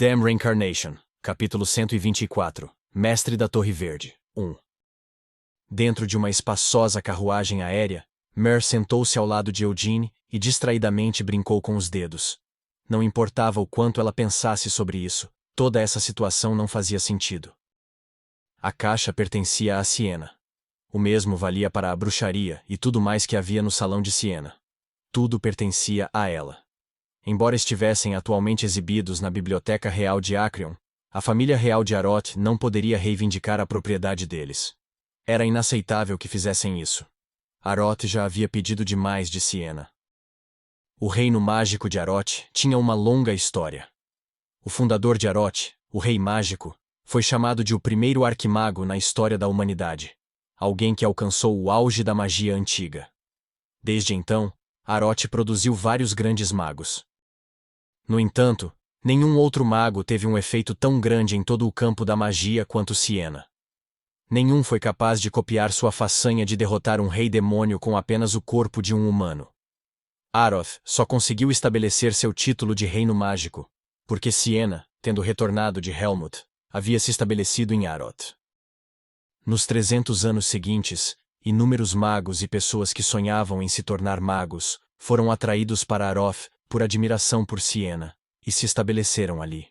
Damn Reincarnation, capítulo 124, Mestre da Torre Verde, 1. Dentro de uma espaçosa carruagem aérea, Mer sentou-se ao lado de Eugene e distraidamente brincou com os dedos. Não importava o quanto ela pensasse sobre isso, toda essa situação não fazia sentido. A caixa pertencia a Siena. O mesmo valia para a bruxaria e tudo mais que havia no salão de Siena. Tudo pertencia a ela. Embora estivessem atualmente exibidos na Biblioteca Real de Acreon, a família real de Arot não poderia reivindicar a propriedade deles. Era inaceitável que fizessem isso. Arot já havia pedido demais de Siena. O reino mágico de Arot tinha uma longa história. O fundador de Arot, o Rei Mágico, foi chamado de o primeiro arquimago na história da humanidade, alguém que alcançou o auge da magia antiga. Desde então, Arot produziu vários grandes magos. No entanto, nenhum outro mago teve um efeito tão grande em todo o campo da magia quanto Siena. Nenhum foi capaz de copiar sua façanha de derrotar um rei demônio com apenas o corpo de um humano. Aroth só conseguiu estabelecer seu título de reino mágico, porque Siena, tendo retornado de Helmut, havia se estabelecido em Aroth. Nos 300 anos seguintes, inúmeros magos e pessoas que sonhavam em se tornar magos foram atraídos para Aroth por admiração por Siena, e se estabeleceram ali.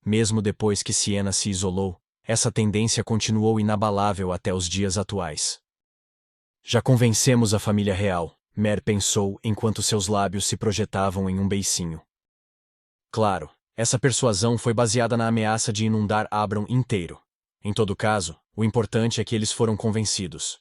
Mesmo depois que Siena se isolou, essa tendência continuou inabalável até os dias atuais. Já convencemos a família real, Mer pensou enquanto seus lábios se projetavam em um beicinho. Claro, essa persuasão foi baseada na ameaça de inundar Abram inteiro. Em todo caso, o importante é que eles foram convencidos.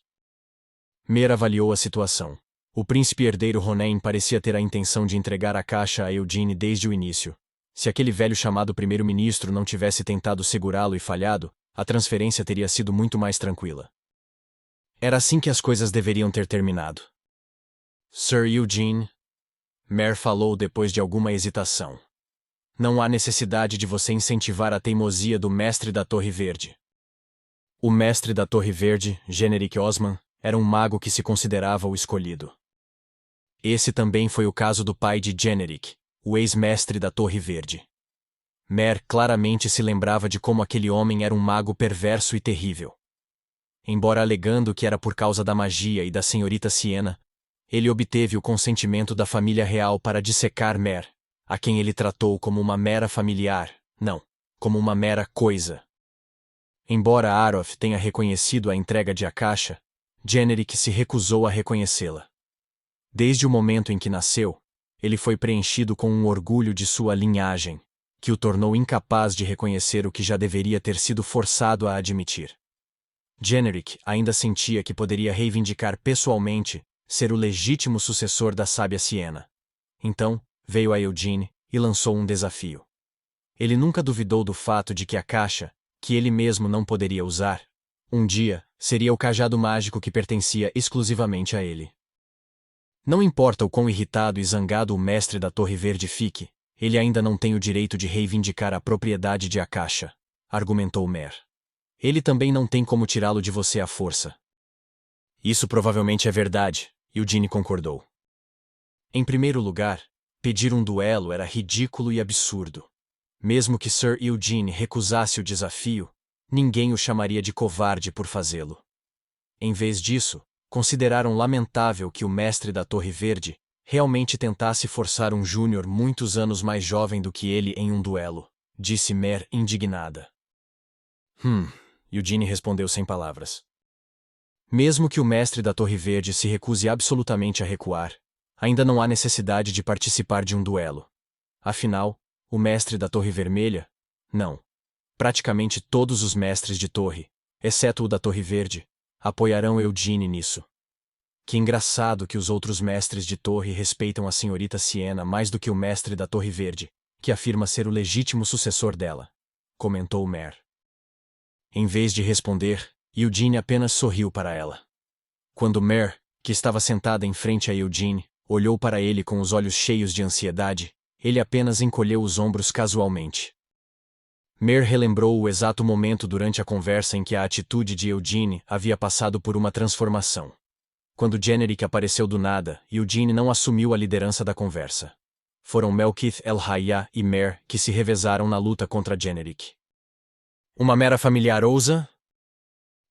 Mer avaliou a situação. O príncipe herdeiro Ronen parecia ter a intenção de entregar a caixa a Eugene desde o início. Se aquele velho chamado primeiro-ministro não tivesse tentado segurá-lo e falhado, a transferência teria sido muito mais tranquila. Era assim que as coisas deveriam ter terminado. Sir Eugene, Mer falou depois de alguma hesitação. Não há necessidade de você incentivar a teimosia do Mestre da Torre Verde. O Mestre da Torre Verde, Generic Osman, era um mago que se considerava o escolhido. Esse também foi o caso do pai de Generic, o ex-mestre da Torre Verde. Mer claramente se lembrava de como aquele homem era um mago perverso e terrível. Embora alegando que era por causa da magia e da senhorita Siena, ele obteve o consentimento da família real para dissecar Mer, a quem ele tratou como uma mera familiar, não, como uma mera coisa. Embora Aroth tenha reconhecido a entrega de a caixa, Generic se recusou a reconhecê-la. Desde o momento em que nasceu, ele foi preenchido com um orgulho de sua linhagem, que o tornou incapaz de reconhecer o que já deveria ter sido forçado a admitir. Generic ainda sentia que poderia reivindicar pessoalmente ser o legítimo sucessor da sábia Siena. Então, veio a Eugene e lançou um desafio. Ele nunca duvidou do fato de que a caixa, que ele mesmo não poderia usar, um dia, seria o cajado mágico que pertencia exclusivamente a ele. Não importa o quão irritado e zangado o Mestre da Torre Verde fique, ele ainda não tem o direito de reivindicar a propriedade de a caixa, argumentou Mer. Ele também não tem como tirá-lo de você à força. Isso provavelmente é verdade, Eugene concordou. Em primeiro lugar, pedir um duelo era ridículo e absurdo. Mesmo que Sir Eugene recusasse o desafio, ninguém o chamaria de covarde por fazê-lo. Em vez disso, consideraram lamentável que o Mestre da Torre Verde realmente tentasse forçar um júnior muitos anos mais jovem do que ele em um duelo, disse Mer indignada. Eugene respondeu sem palavras. Mesmo que o Mestre da Torre Verde se recuse absolutamente a recuar, ainda não há necessidade de participar de um duelo. Afinal, o Mestre da Torre Vermelha? Não. Praticamente todos os mestres de torre, exceto o da Torre Verde, apoiarão Eugene nisso. Que engraçado que os outros mestres de torre respeitam a senhorita Siena mais do que o Mestre da Torre Verde, que afirma ser o legítimo sucessor dela, comentou Mer. Em vez de responder, Eugene apenas sorriu para ela. Quando Mer, que estava sentada em frente a Eugene, olhou para ele com os olhos cheios de ansiedade, ele apenas encolheu os ombros casualmente. Mer relembrou o exato momento durante a conversa em que a atitude de Eugene havia passado por uma transformação. Quando Generic apareceu do nada, Eugene não assumiu a liderança da conversa. foram Melkith El-Hayya e Mer que se revezaram na luta contra Generic. Uma mera familiar ousa?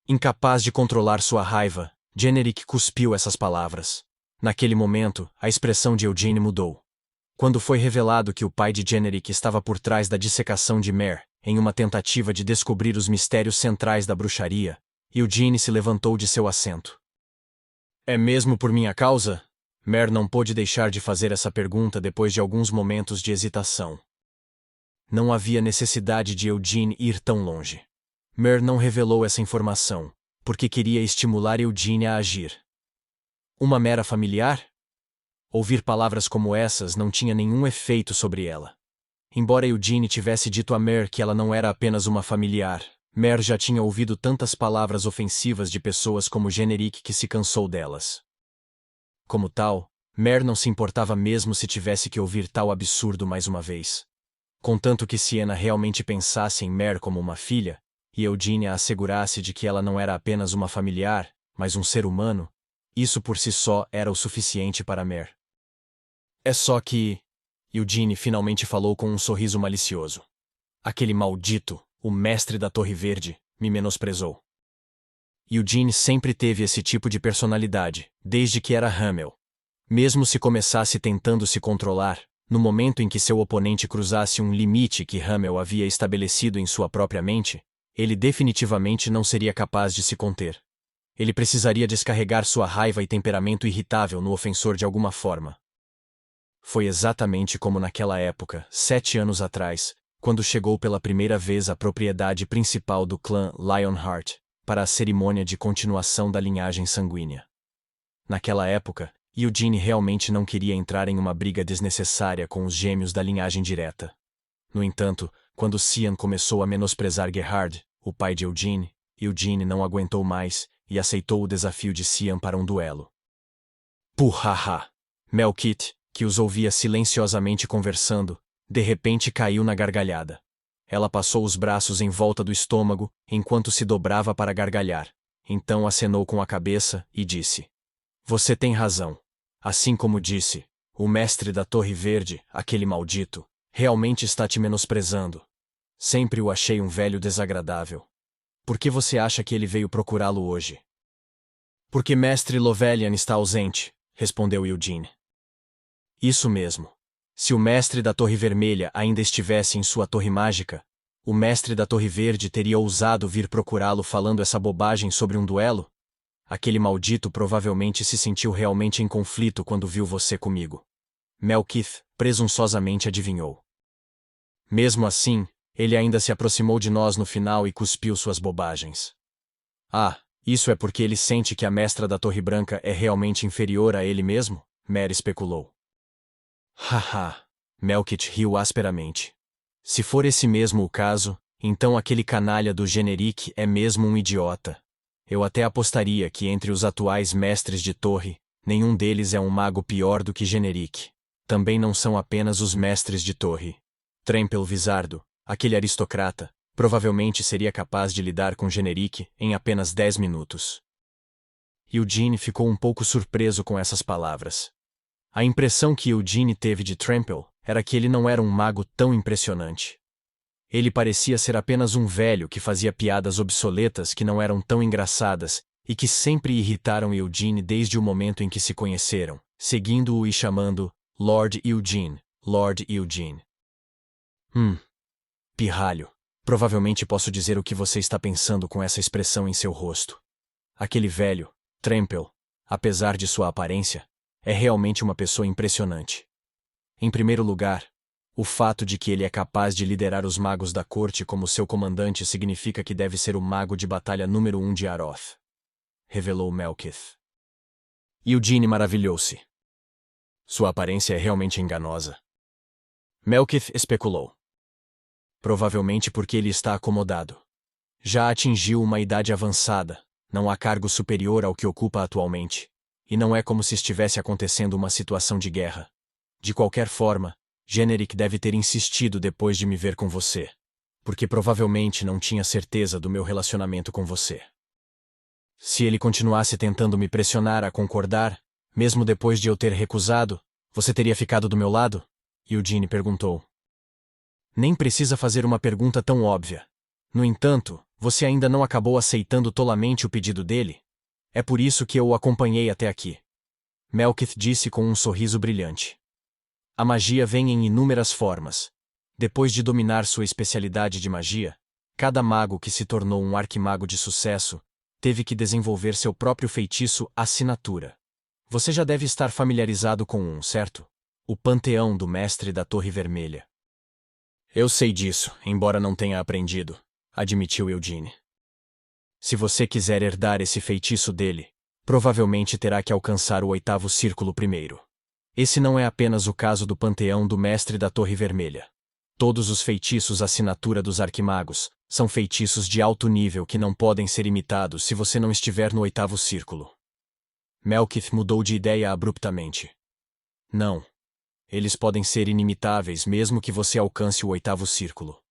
Incapaz de controlar sua raiva, Generic cuspiu essas palavras. Naquele momento, a expressão de Eugene mudou. Quando foi revelado que o pai de Generic estava por trás da dissecação de Mer, em uma tentativa de descobrir os mistérios centrais da bruxaria, Eugene se levantou de seu assento. É mesmo por minha causa? Mer não pôde deixar de fazer essa pergunta depois de alguns momentos de hesitação. Não havia necessidade de Eugene ir tão longe. Mer não revelou essa informação, porque queria estimular Eugene a agir. Uma mera familiar? Ouvir palavras como essas não tinha nenhum efeito sobre ela. Embora Eugene tivesse dito a Mer que ela não era apenas uma familiar, Mer já tinha ouvido tantas palavras ofensivas de pessoas como Generic que se cansou delas. Como tal, Mer não se importava mesmo se tivesse que ouvir tal absurdo mais uma vez. Contanto que Sienna realmente pensasse em Mer como uma filha, e Eugene a assegurasse de que ela não era apenas uma familiar, mas um ser humano, isso por si só era o suficiente para Mer. É só que... Eugene finalmente falou com um sorriso malicioso. Aquele maldito, o mestre da Torre Verde, me menosprezou. Eugene sempre teve esse tipo de personalidade, desde que era Hamel. Mesmo se começasse tentando se controlar, no momento em que seu oponente cruzasse um limite que Hamel havia estabelecido em sua própria mente, ele definitivamente não seria capaz de se conter. Ele precisaria descarregar sua raiva e temperamento irritável no ofensor de alguma forma. Foi exatamente como naquela época, 7 anos atrás, quando chegou pela primeira vez à propriedade principal do clã Lionheart, para a cerimônia de continuação da linhagem sanguínea. Naquela época, Eugene realmente não queria entrar em uma briga desnecessária com os gêmeos da linhagem direta. No entanto, quando Cian começou a menosprezar Gerhard, o pai de Eugene, Eugene não aguentou mais e aceitou o desafio de Cian para um duelo. Puhaha! Melkith, que os ouvia silenciosamente conversando, de repente caiu na gargalhada. Ela passou os braços em volta do estômago, enquanto se dobrava para gargalhar. Então acenou com a cabeça e disse: Você tem razão. Assim como disse, o mestre da Torre Verde, aquele maldito, realmente está te menosprezando. Sempre o achei um velho desagradável. Por que você acha que ele veio procurá-lo hoje? Porque mestre Lovelian está ausente, respondeu Eugene. Isso mesmo. Se o mestre da Torre Vermelha ainda estivesse em sua torre mágica, o mestre da Torre Verde teria ousado vir procurá-lo falando essa bobagem sobre um duelo? Aquele maldito provavelmente se sentiu realmente em conflito quando viu você comigo. Melkith presunçosamente adivinhou. Mesmo assim, ele ainda se aproximou de nós no final e cuspiu suas bobagens. Ah, isso é porque ele sente que a mestra da Torre Branca é realmente inferior a ele mesmo? Mer especulou. Haha, Melkith riu asperamente. Se for esse mesmo o caso, então aquele canalha do Generic é mesmo um idiota. Eu até apostaria que entre os atuais mestres de torre, nenhum deles é um mago pior do que Generic. Também não são apenas os mestres de torre. Trempel Vizardo, aquele aristocrata, provavelmente seria capaz de lidar com Generic em apenas 10 minutos. Eugene ficou um pouco surpreso com essas palavras. A impressão que Eugene teve de Trempel era que ele não era um mago tão impressionante. Ele parecia ser apenas um velho que fazia piadas obsoletas que não eram tão engraçadas e que sempre irritaram Eugene desde o momento em que se conheceram, seguindo-o e chamando Lord Eugene, Lord Eugene. Pirralho. Provavelmente posso dizer o que você está pensando com essa expressão em seu rosto. Aquele velho, Trempel, apesar de sua aparência, é realmente uma pessoa impressionante. Em primeiro lugar, o fato de que ele é capaz de liderar os magos da corte como seu comandante significa que deve ser o mago de batalha número 1 de Aroth, revelou Melkith. Eugene maravilhou-se. Sua aparência é realmente enganosa. Melkith especulou. Provavelmente porque ele está acomodado. Já atingiu uma idade avançada, não há cargo superior ao que ocupa atualmente, e não é como se estivesse acontecendo uma situação de guerra. De qualquer forma, Generic deve ter insistido depois de me ver com você, porque provavelmente não tinha certeza do meu relacionamento com você. Se ele continuasse tentando me pressionar a concordar, mesmo depois de eu ter recusado, você teria ficado do meu lado? Eugene perguntou. Nem precisa fazer uma pergunta tão óbvia. No entanto, você ainda não acabou aceitando tolamente o pedido dele? É por isso que eu o acompanhei até aqui. Melkith disse com um sorriso brilhante. A magia vem em inúmeras formas. Depois de dominar sua especialidade de magia, cada mago que se tornou um arquimago de sucesso teve que desenvolver seu próprio feitiço assinatura. Você já deve estar familiarizado com um, certo? O Panteão do Mestre da Torre Vermelha. Eu sei disso, embora não tenha aprendido, admitiu Eugene. Se você quiser herdar esse feitiço dele, provavelmente terá que alcançar o 8º círculo primeiro. Esse não é apenas o caso do Panteão do Mestre da Torre Vermelha. Todos os feitiços assinatura dos arquimagos são feitiços de alto nível que não podem ser imitados se você não estiver no 8º círculo. Melkith mudou de ideia abruptamente. Não. Eles podem ser inimitáveis mesmo que você alcance o 8º círculo.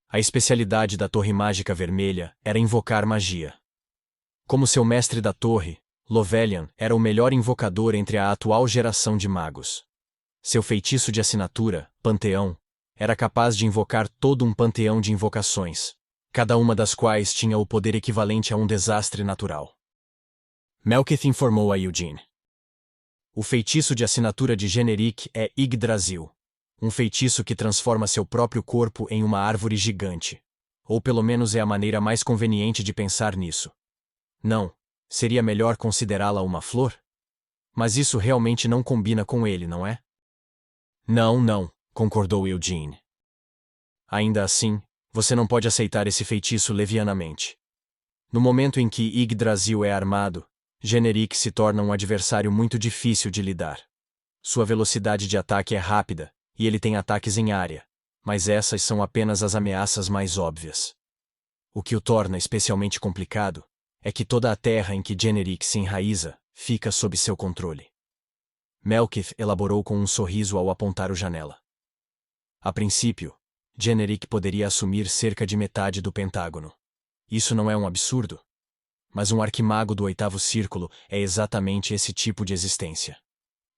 A especialidade da Torre Mágica Vermelha era invocar magia. Como seu mestre da torre, Lovelian era o melhor invocador entre a atual geração de magos. Seu feitiço de assinatura, Panteão, era capaz de invocar todo um panteão de invocações, cada uma das quais tinha o poder equivalente a um desastre natural. Melkith informou a Eugene. O feitiço de assinatura de Generic é Yggdrasil, um feitiço que transforma seu próprio corpo em uma árvore gigante. Ou pelo menos é a maneira mais conveniente de pensar nisso. Não, seria melhor considerá-la uma flor? Mas isso realmente não combina com ele, não é? Não, concordou Eugene. Ainda assim, você não pode aceitar esse feitiço levianamente. No momento em que Yggdrasil é armado, Generic se torna um adversário muito difícil de lidar. Sua velocidade de ataque é rápida, e ele tem ataques em área, mas essas são apenas as ameaças mais óbvias. O que o torna especialmente complicado é que toda a terra em que Generic se enraiza fica sob seu controle. Melkith elaborou com um sorriso ao apontar o janela. A princípio, Generic poderia assumir cerca de metade do pentágono. Isso não é um absurdo? Mas um arquimago do 8º círculo é exatamente esse tipo de existência.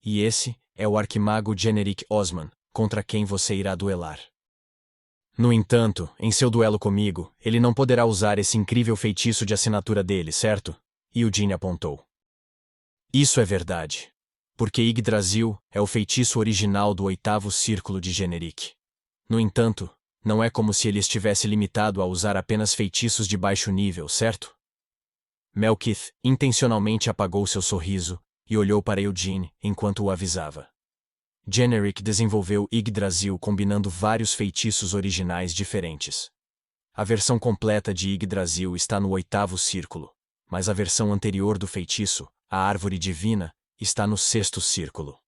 E esse é o arquimago Generic Osman, contra quem você irá duelar. No entanto, em seu duelo comigo, ele não poderá usar esse incrível feitiço de assinatura dele, certo? Eugene apontou. Isso é verdade. Porque Yggdrasil é o feitiço original do 8º círculo de Generic. No entanto, não é como se ele estivesse limitado a usar apenas feitiços de baixo nível, certo? Melkith intencionalmente apagou seu sorriso e olhou para Eugene enquanto o avisava. Generic desenvolveu Yggdrasil combinando vários feitiços originais diferentes. A versão completa de Yggdrasil está no 8º círculo, mas a versão anterior do feitiço, a Árvore Divina, está no 6º círculo.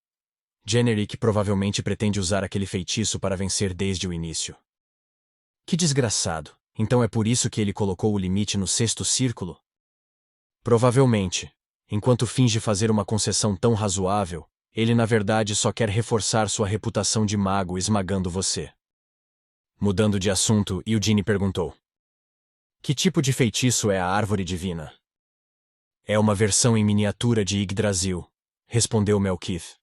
Generic provavelmente pretende usar aquele feitiço para vencer desde o início. Que desgraçado! Então é por isso que ele colocou o limite no 6º círculo? Provavelmente. Enquanto finge fazer uma concessão tão razoável, ele na verdade só quer reforçar sua reputação de mago esmagando você. Mudando de assunto, Eugene perguntou. Que tipo de feitiço é a Árvore Divina? É uma versão em miniatura de Yggdrasil, respondeu Melkith.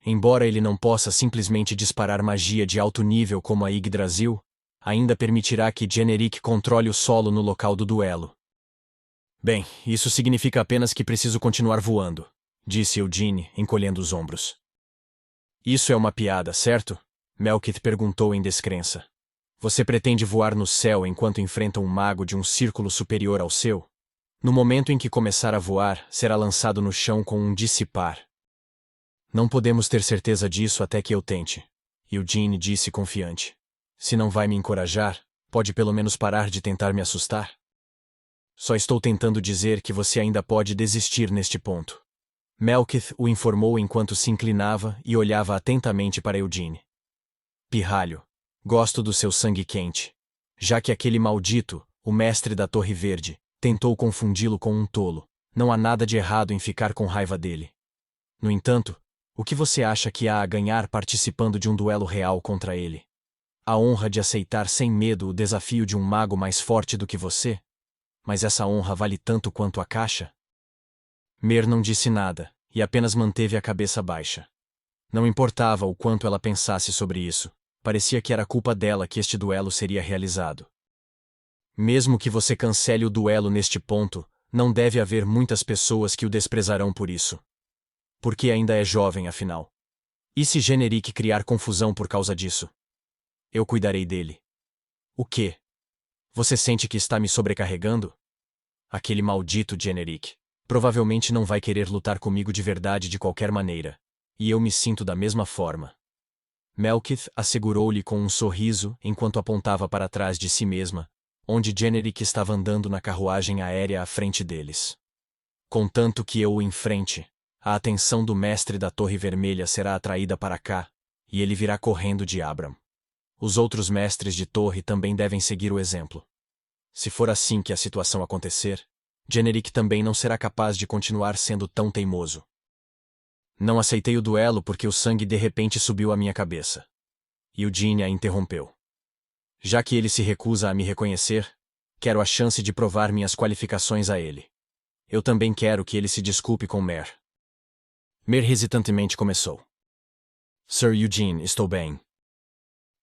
Embora ele não possa simplesmente disparar magia de alto nível como a Yggdrasil, ainda permitirá que Generic controle o solo no local do duelo. Bem, isso significa apenas que preciso continuar voando, disse Eugene, encolhendo os ombros. Isso é uma piada, certo? Melkith perguntou em descrença. Você pretende voar no céu enquanto enfrenta um mago de um círculo superior ao seu? No momento em que começar a voar, será lançado no chão com um dissipar. Não podemos ter certeza disso até que eu tente, Eugene disse confiante. Se não vai me encorajar, pode pelo menos parar de tentar me assustar? Só estou tentando dizer que você ainda pode desistir neste ponto. Melkith o informou enquanto se inclinava e olhava atentamente para Eugene. Pirralho, gosto do seu sangue quente. Já que aquele maldito, o mestre da Torre Verde, tentou confundi-lo com um tolo, não há nada de errado em ficar com raiva dele. No entanto, o que você acha que há a ganhar participando de um duelo real contra ele? A honra de aceitar sem medo o desafio de um mago mais forte do que você? Mas essa honra vale tanto quanto a caixa? Mer não disse nada, e apenas manteve a cabeça baixa. Não importava o quanto ela pensasse sobre isso, parecia que era culpa dela que este duelo seria realizado. Mesmo que você cancele o duelo neste ponto, não deve haver muitas pessoas que o desprezarão por isso. Porque ainda é jovem, afinal. E se Generic criar confusão por causa disso? Eu cuidarei dele. O quê? Você sente que está me sobrecarregando? Aquele maldito Generic provavelmente não vai querer lutar comigo de verdade de qualquer maneira. E eu me sinto da mesma forma. Melkith assegurou-lhe com um sorriso enquanto apontava para trás de si mesma, onde Generic estava andando na carruagem aérea à frente deles. Contanto que eu o enfrente, a atenção do mestre da Torre Vermelha será atraída para cá, e ele virá correndo de Abram. Os outros mestres de torre também devem seguir o exemplo. Se for assim que a situação acontecer, Generic também não será capaz de continuar sendo tão teimoso. Não aceitei o duelo porque o sangue de repente subiu à minha cabeça. Eugene a interrompeu. Já que ele se recusa a me reconhecer, quero a chance de provar minhas qualificações a ele. Eu também quero que ele se desculpe com Mer. Mer hesitantemente começou. Sir Eugene, estou bem.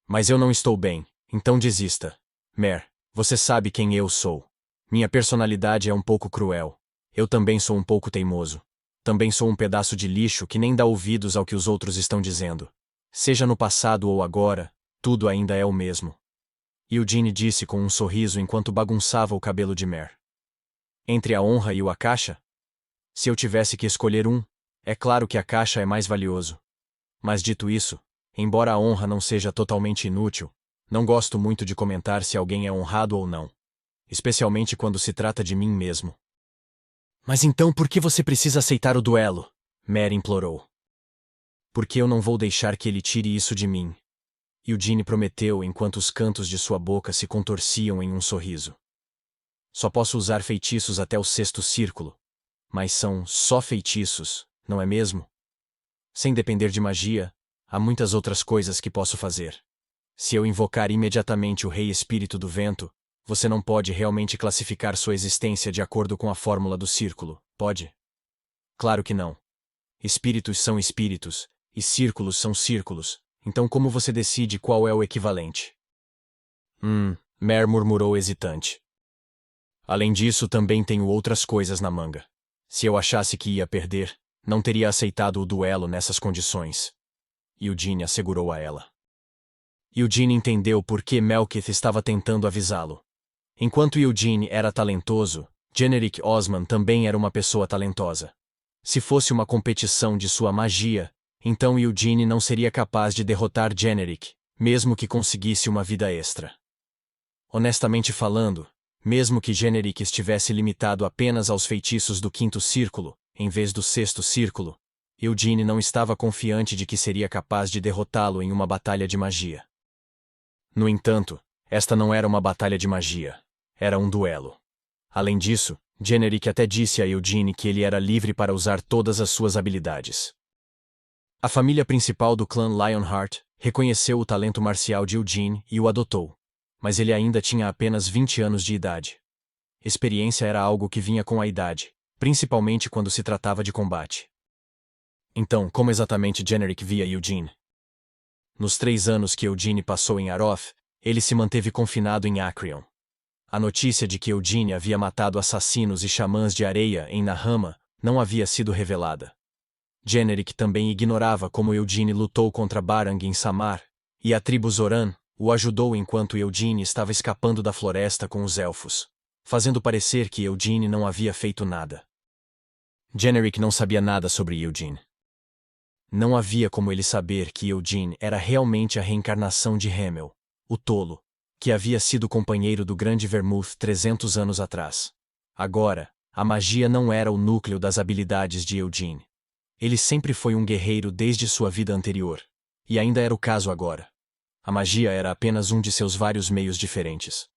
Mas eu não estou bem, então desista. Mer, você sabe quem eu sou. Minha personalidade é um pouco cruel. Eu também sou um pouco teimoso. Também sou um pedaço de lixo que nem dá ouvidos ao que os outros estão dizendo. Seja no passado ou agora, tudo ainda é o mesmo. Eugene disse com um sorriso enquanto bagunçava o cabelo de Mer. Entre a honra e o Akasha? Se eu tivesse que escolher um, é claro que Akasha é mais valioso. Mas dito isso, embora a honra não seja totalmente inútil, não gosto muito de comentar se alguém é honrado ou não. Especialmente quando se trata de mim mesmo. Mas então por que você precisa aceitar o duelo? Mer implorou. Porque eu não vou deixar que ele tire isso de mim. Eugene prometeu enquanto os cantos de sua boca se contorciam em um sorriso. Só posso usar feitiços até o 6º círculo. Mas são só feitiços, não é mesmo? Sem depender de magia, há muitas outras coisas que posso fazer. Se eu invocar imediatamente o Rei Espírito do Vento, você não pode realmente classificar sua existência de acordo com a fórmula do círculo, pode? Claro que não. Espíritos são espíritos, e círculos são círculos, então como você decide qual é o equivalente? Mer murmurou hesitante. Além disso, também tenho outras coisas na manga. Se eu achasse que ia perder, não teria aceitado o duelo nessas condições. Eugene assegurou a ela. Eugene entendeu por que Melkith estava tentando avisá-lo. Enquanto Eugene era talentoso, Generic Osman também era uma pessoa talentosa. Se fosse uma competição de sua magia, então Eugene não seria capaz de derrotar Generic, mesmo que conseguisse uma vida extra. Honestamente falando, mesmo que Generic estivesse limitado apenas aos feitiços do 5º círculo, em vez do 6º círculo, Eugene não estava confiante de que seria capaz de derrotá-lo em uma batalha de magia. No entanto, esta não era uma batalha de magia. Era um duelo. Além disso, Generic até disse a Eugene que ele era livre para usar todas as suas habilidades. A família principal do clã Lionheart reconheceu o talento marcial de Eugene e o adotou, mas ele ainda tinha apenas 20 anos de idade. Experiência era algo que vinha com a idade, principalmente quando se tratava de combate. Então, como exatamente Generic via Eugene? Nos 3 anos que Eugene passou em Aroth, ele se manteve confinado em Acreon. A notícia de que Eugene havia matado assassinos e xamãs de areia em Nahama não havia sido revelada. Generic também ignorava como Eugene lutou contra Barang em Samar, e a tribo Zoran o ajudou enquanto Eugene estava escapando da floresta com os elfos, fazendo parecer que Eugene não havia feito nada. Generic não sabia nada sobre Eugene. Não havia como ele saber que Eugene era realmente a reencarnação de Hamel, o tolo, que havia sido companheiro do Grande Vermouth 300 anos atrás. Agora, a magia não era o núcleo das habilidades de Eugene. Ele sempre foi um guerreiro desde sua vida anterior, e ainda era o caso agora. A magia era apenas um de seus vários meios diferentes.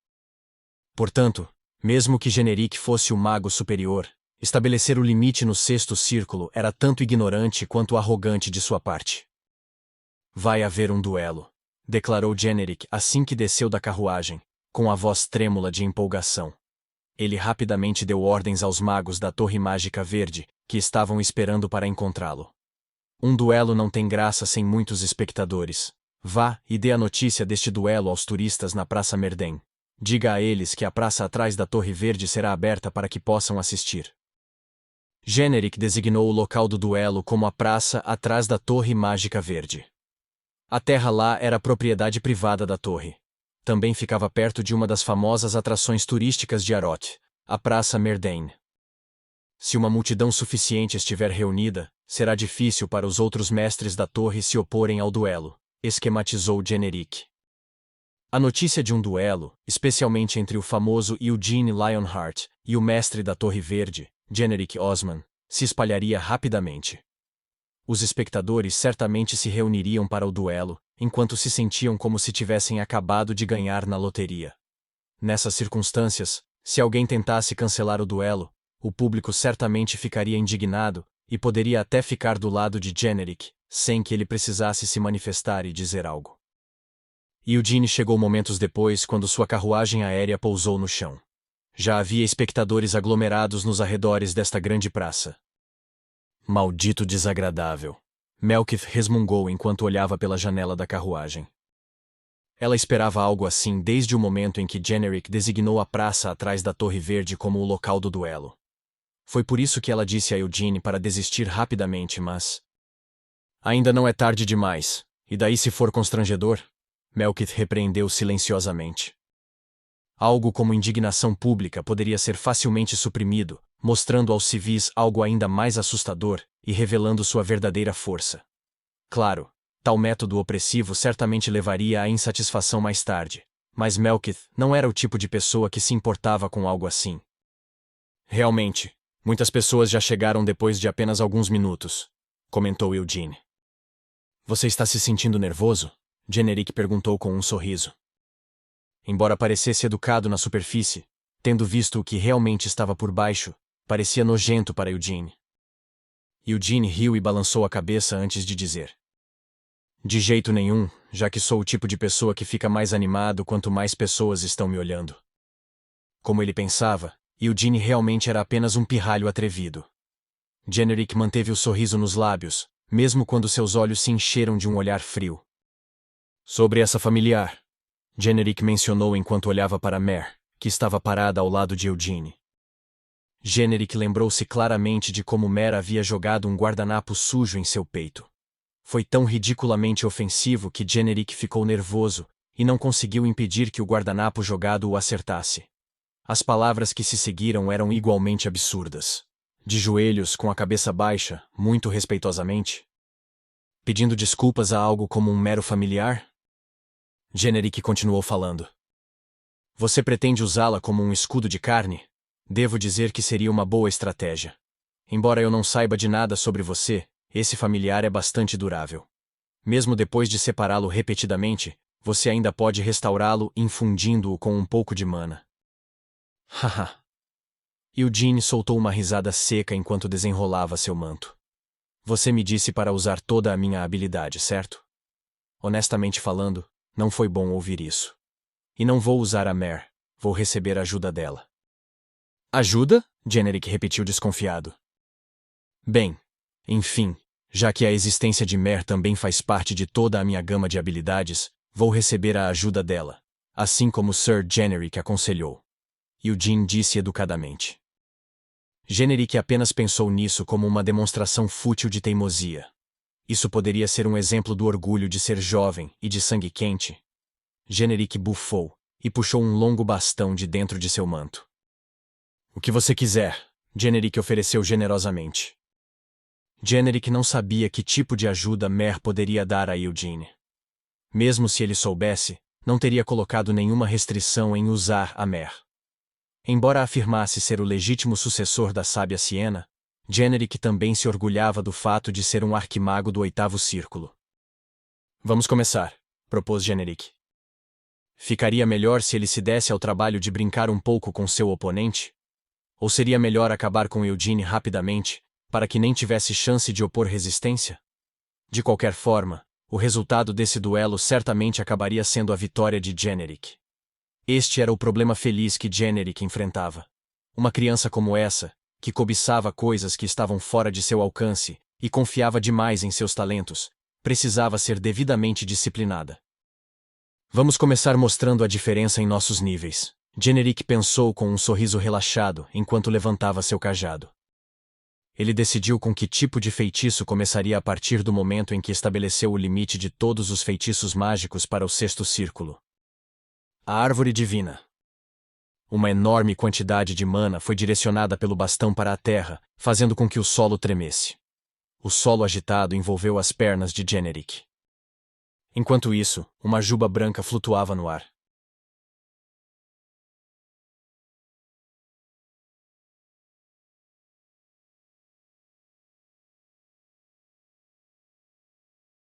Portanto, mesmo que Generic fosse o mago superior, estabelecer o limite no 6º círculo era tanto ignorante quanto arrogante de sua parte. Vai haver um duelo, declarou Generic assim que desceu da carruagem, com a voz trêmula de empolgação. Ele rapidamente deu ordens aos magos da Torre Mágica Verde, que estavam esperando para encontrá-lo. Um duelo não tem graça sem muitos espectadores. Vá e dê a notícia deste duelo aos turistas na Praça Merden. Diga a eles que a praça atrás da Torre Verde será aberta para que possam assistir. Generic designou o local do duelo como a praça atrás da Torre Mágica Verde. A terra lá era propriedade privada da torre. Também ficava perto de uma das famosas atrações turísticas de Arot, a Praça Merden. Se uma multidão suficiente estiver reunida, será difícil para os outros mestres da torre se oporem ao duelo, esquematizou Generic. A notícia de um duelo, especialmente entre o famoso Eugene Lionheart e o mestre da Torre Verde, Generic Osman, se espalharia rapidamente. Os espectadores certamente se reuniriam para o duelo, enquanto se sentiam como se tivessem acabado de ganhar na loteria. Nessas circunstâncias, se alguém tentasse cancelar o duelo, o público certamente ficaria indignado e poderia até ficar do lado de Generic, sem que ele precisasse se manifestar e dizer algo. Eugene chegou momentos depois quando sua carruagem aérea pousou no chão. Já havia espectadores aglomerados nos arredores desta grande praça. Maldito desagradável. Melkith resmungou enquanto olhava pela janela da carruagem. Ela esperava algo assim desde o momento em que Generic designou a praça atrás da Torre Verde como o local do duelo. Foi por isso que ela disse a Eugene para desistir rapidamente, mas... Ainda não é tarde demais, e daí se for constrangedor? Melkith repreendeu silenciosamente. Algo como indignação pública poderia ser facilmente suprimido, mostrando aos civis algo ainda mais assustador e revelando sua verdadeira força. Claro, tal método opressivo certamente levaria à insatisfação mais tarde, mas Melkith não era o tipo de pessoa que se importava com algo assim. Realmente, muitas pessoas já chegaram depois de apenas alguns minutos, comentou Eugene. Você está se sentindo nervoso? Generic perguntou com um sorriso. Embora parecesse educado na superfície, tendo visto o que realmente estava por baixo, parecia nojento para Eugene. Eugene riu e balançou a cabeça antes de dizer. De jeito nenhum, já que sou o tipo de pessoa que fica mais animado quanto mais pessoas estão me olhando. Como ele pensava, Eugene realmente era apenas um pirralho atrevido. Generic manteve o sorriso nos lábios, mesmo quando seus olhos se encheram de um olhar frio. Sobre essa familiar, Generic mencionou enquanto olhava para Mare, que estava parada ao lado de Eugene. Generic lembrou-se claramente de como Mare havia jogado um guardanapo sujo em seu peito. Foi tão ridiculamente ofensivo que Generic ficou nervoso e não conseguiu impedir que o guardanapo jogado o acertasse. As palavras que se seguiram eram igualmente absurdas. De joelhos, com a cabeça baixa, muito respeitosamente. Pedindo desculpas a algo como um mero familiar? Generic continuou falando. Você pretende usá-la como um escudo de carne? Devo dizer que seria uma boa estratégia. Embora eu não saiba de nada sobre você, esse familiar é bastante durável. Mesmo depois de separá-lo repetidamente, você ainda pode restaurá-lo infundindo-o com um pouco de mana. Haha. Eugene soltou uma risada seca enquanto desenrolava seu manto. Você me disse para usar toda a minha habilidade, certo? Honestamente falando, não foi bom ouvir isso. E não vou usar a Mare, vou receber a ajuda dela. Ajuda? Generic repetiu desconfiado. Bem, enfim, já que a existência de Mare também faz parte de toda a minha gama de habilidades, vou receber a ajuda dela, assim como Sir Generic aconselhou. Eugene disse educadamente. Generic apenas pensou nisso como uma demonstração fútil de teimosia. Isso poderia ser um exemplo do orgulho de ser jovem e de sangue quente. Generic bufou e puxou um longo bastão de dentro de seu manto. O que você quiser, Generic ofereceu generosamente. Generic não sabia que tipo de ajuda Mare poderia dar a Eugene. Mesmo se ele soubesse, não teria colocado nenhuma restrição em usar a Mare. Embora afirmasse ser o legítimo sucessor da sábia Siena, Generic também se orgulhava do fato de ser um arquimago do oitavo círculo. Vamos começar, propôs Generic. Ficaria melhor se ele se desse ao trabalho de brincar um pouco com seu oponente? Ou seria melhor acabar com Eugene rapidamente, para que nem tivesse chance de opor resistência? De qualquer forma, o resultado desse duelo certamente acabaria sendo a vitória de Generic. Este era o problema feliz que Generic enfrentava. Uma criança como essa, que cobiçava coisas que estavam fora de seu alcance, e confiava demais em seus talentos. Precisava ser devidamente disciplinada. Vamos começar mostrando a diferença em nossos níveis. Generic pensou com um sorriso relaxado enquanto levantava seu cajado. Ele decidiu com que tipo de feitiço começaria a partir do momento em que estabeleceu o limite de todos os feitiços mágicos para o sexto círculo. A Árvore Divina. Uma enorme quantidade de mana foi direcionada pelo bastão para a terra, fazendo com que o solo tremesse. O solo agitado envolveu as pernas de Generic. Enquanto isso, uma juba branca flutuava no ar.